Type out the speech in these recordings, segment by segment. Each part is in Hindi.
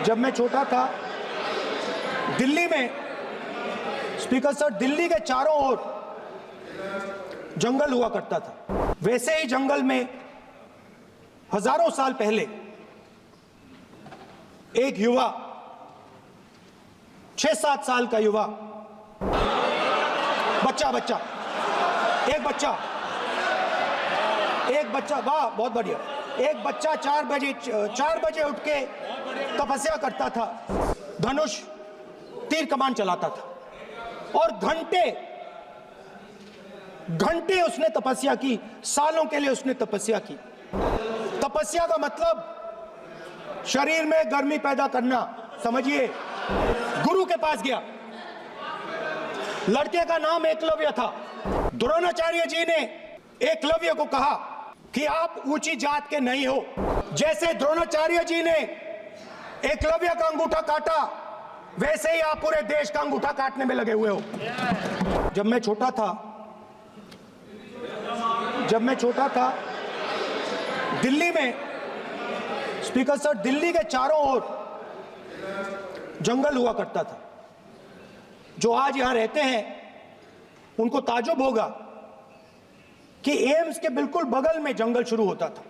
जब मैं छोटा था दिल्ली में, स्पीकर सर, दिल्ली के चारों ओर जंगल हुआ करता था। वैसे ही जंगल में हजारों साल पहले एक युवा, 6-7 साल का युवा, एक बच्चा, वाह बहुत बढ़िया, एक बच्चा 4 बजे उठ के तपस्या करता था, धनुष तीर कमान चलाता था और घंटे उसने तपस्या की, सालों के लिए उसने तपस्या की। तपस्या का मतलब शरीर में गर्मी पैदा करना, समझिए। गुरु के पास गया, लड़के का नाम एकलव्य था। द्रोणाचार्य जी ने एकलव्य को कहा कि आप ऊंची जात के नहीं हो। जैसे द्रोणाचार्य जी ने एकलव्य का अंगूठा काटा, वैसे ही आप पूरे देश का अंगूठा काटने में लगे हुए हो। जब मैं छोटा था दिल्ली में, स्पीकर सर, दिल्ली के चारों ओर जंगल हुआ करता था। जो आज यहां रहते हैं उनको ताजुब होगा कि एम्स के बिल्कुल बगल में जंगल शुरू होता था।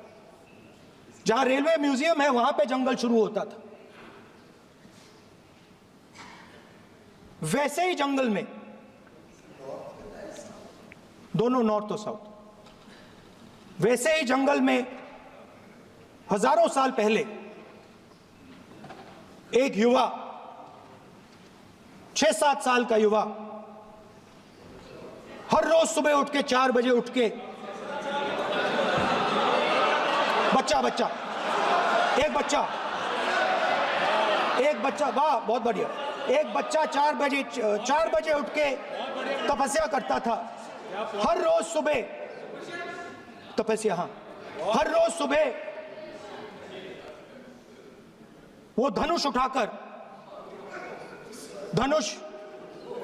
जहां रेलवे म्यूजियम है वहां पे जंगल शुरू होता था। वैसे ही जंगल में, दोनों नॉर्थ और साउथ, वैसे ही जंगल में हजारों साल पहले एक युवा, 6-7 साल का युवा, हर रोज सुबह उठ के 4 बजे उठ के एक बच्चा, वाह बहुत बढ़िया, एक बच्चा 4 बजे उठ के तपस्या करता था। हर रोज सुबह तपस्या, हर रोज सुबह वो धनुष उठाकर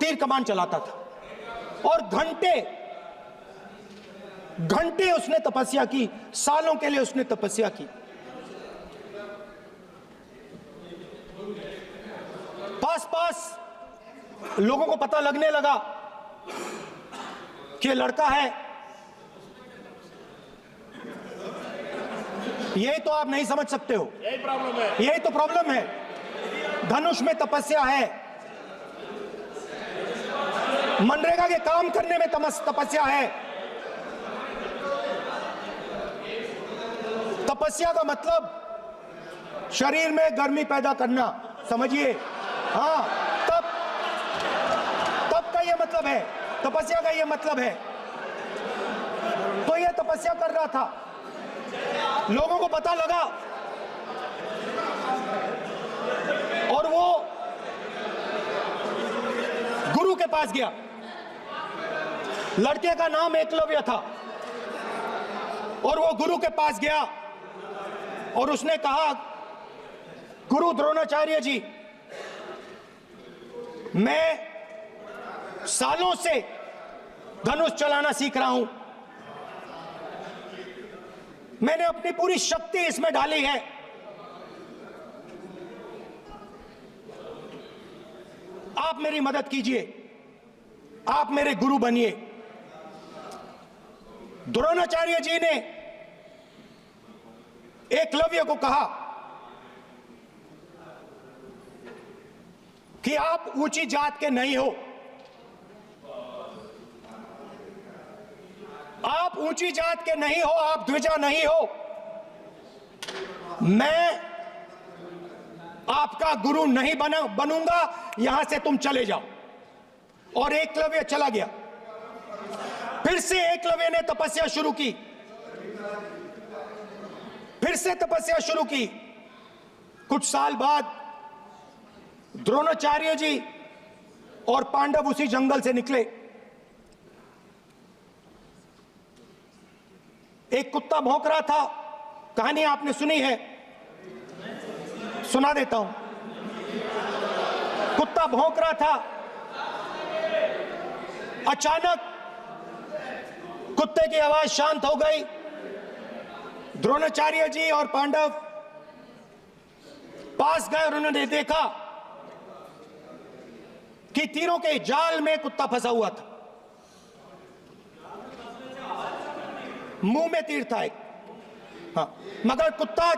तीर कमान चलाता था और घंटे उसने तपस्या की, सालों के लिए उसने तपस्या की। पास लोगों को पता लगने लगा कि लड़का है। यही तो आप नहीं समझ सकते हो, यही तो प्रॉब्लम है। धनुष में तपस्या है, मनरेगा के काम करने में तपस्या है। तपस्या का मतलब शरीर में गर्मी पैदा करना, समझिए। हाँ, तब का ये मतलब है, तपस्या का ये मतलब है। तो ये तपस्या कर रहा था, लोगों को पता लगा और वो गुरु के पास गया। लड़के का नाम एकलव्य था और वो गुरु के पास गया और उसने कहा, गुरु द्रोणाचार्य जी, मैं सालों से धनुष चलाना सीख रहा हूं, मैंने अपनी पूरी शक्ति इसमें डाली है। आप मेरी मदद कीजिए, आप मेरे गुरु बनिए। द्रोणाचार्य जी ने एकलव्य को कहा कि आप ऊंची जात के नहीं हो, आप ऊंची जात के नहीं हो, आप द्विजा नहीं हो। मैं आपका गुरु नहीं बनूंगा, यहां से तुम चले जाओ। और एकलव्य चला गया। फिर से एकलव्य ने तपस्या शुरू की, फिर से तपस्या शुरू की। कुछ साल बाद द्रोणाचार्य जी और पांडव उसी जंगल से निकले। एक कुत्ता भौंक रहा था, कहानी आपने सुनी है, सुना देता हूं। कुत्ता भौंक रहा था, अचानक कुत्ते की आवाज शांत हो गई। द्रोणाचार्य जी और पांडव पास गए और उन्होंने देखा कि तीरों के जाल में कुत्ता फंसा हुआ था, मुंह में तीर था एक, हाँ, मगर कुत्ता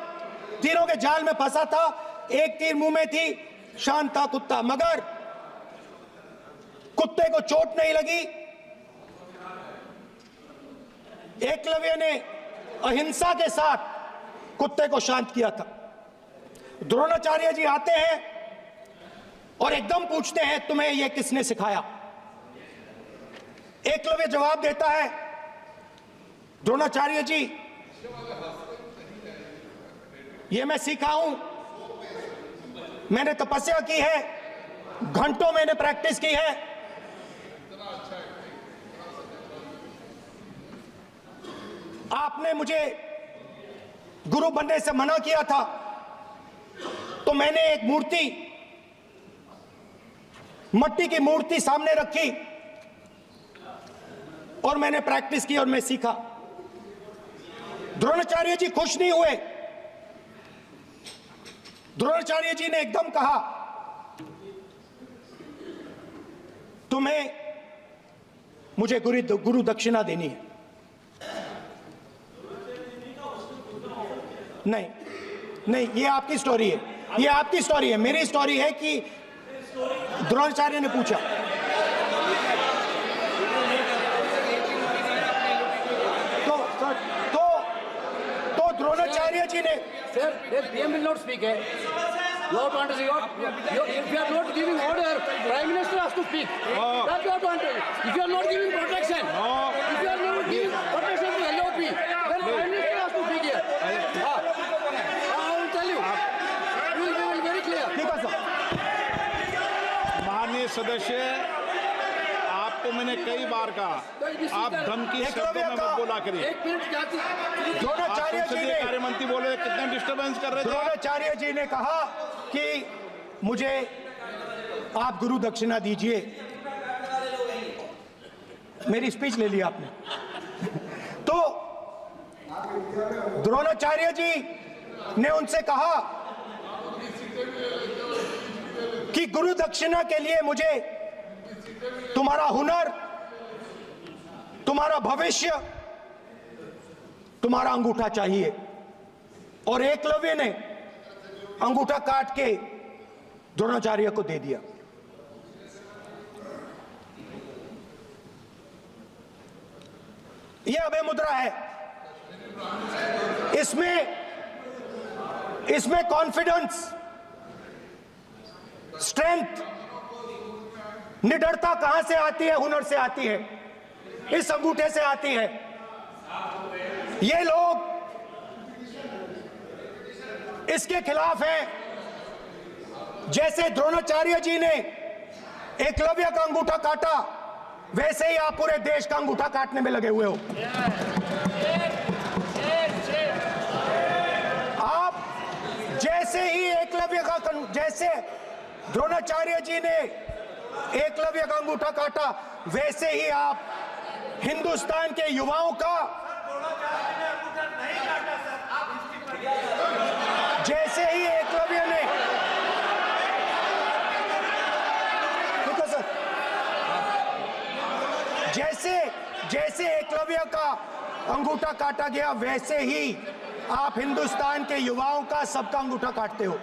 तीरों के जाल में फंसा था, एक तीर मुंह में थी, शांत था कुत्ता, मगर कुत्ते को चोट नहीं लगी। एकलव्य ने अहिंसा के साथ कुत्ते को शांत किया था। द्रोणाचार्य जी आते हैं और एकदम पूछते हैं, तुम्हें यह किसने सिखाया? एकलव्य जवाब देता है, द्रोणाचार्य जी, यह मैं सीखा हूं, मैंने तपस्या की है, घंटों मैंने प्रैक्टिस की है। आपने मुझे गुरु बनने से मना किया था, तो मैंने एक मूर्ति, मट्टी की मूर्ति सामने रखी और मैंने प्रैक्टिस की और मैं सीखा। द्रोणाचार्य जी खुश नहीं हुए। द्रोणाचार्य जी ने एकदम कहा, तुम्हें मुझे गुरु दक्षिणा देनी है। नहीं नहीं, ये आपकी स्टोरी है, ये आपकी स्टोरी है। मेरी स्टोरी है कि द्रोणाचार्य ने पूछा। तो द्रोणाचार्य जी ने, Sir, the PM will not speak. You have to understand. If you are not giving order, Prime Minister has to speak. That you have to understand. If you are not giving protection, if you are not giving protection to LOP, then Prime Minister has to speak here. I will tell you. We will be very clear. ठीक है सर। माननीय सदस्य, आपको मैंने कई बार कहा, आप धमकी शब्दों में मत बोला करिए। एक मिनट जाती। द्रोणाचार्य जी ने, कार्य मंत्री बोले कितने डिस्टर्बेंस कर रहे थे। द्रोणाचार्य जी ने कहा कि मुझे आप गुरु दक्षिणा दीजिए। मेरी स्पीच ले ली आपने। तो द्रोणाचार्य जी ने उनसे कहा कि गुरु दक्षिणा के लिए मुझे तुम्हारा हुनर, तुम्हारा भविष्य, तुम्हारा अंगूठा चाहिए। और एकलव्य ने अंगूठा काट के द्रोणाचार्य को दे दिया। यह अभय मुद्रा है। इसमें कॉन्फिडेंस, स्ट्रेंथ, निडरता कहां से आती है? हुनर से आती है, इस अंगूठे से आती है। ये लोग इसके खिलाफ हैं। जैसे द्रोणाचार्य जी ने एकलव्य का अंगूठा काटा, वैसे ही आप पूरे देश का अंगूठा काटने में लगे हुए हो। आप जैसे ही एकलव्य का, जैसे द्रोणाचार्य जी ने एकलव्य का अंगूठा काटा, वैसे ही आप हिंदुस्तान के युवाओं का, जैसे ही एकलव्य ने, ठीक है सर, जैसे एकलव्य का अंगूठा काटा गया, वैसे ही आप हिंदुस्तान के युवाओं का, सबका अंगूठा काटते हो।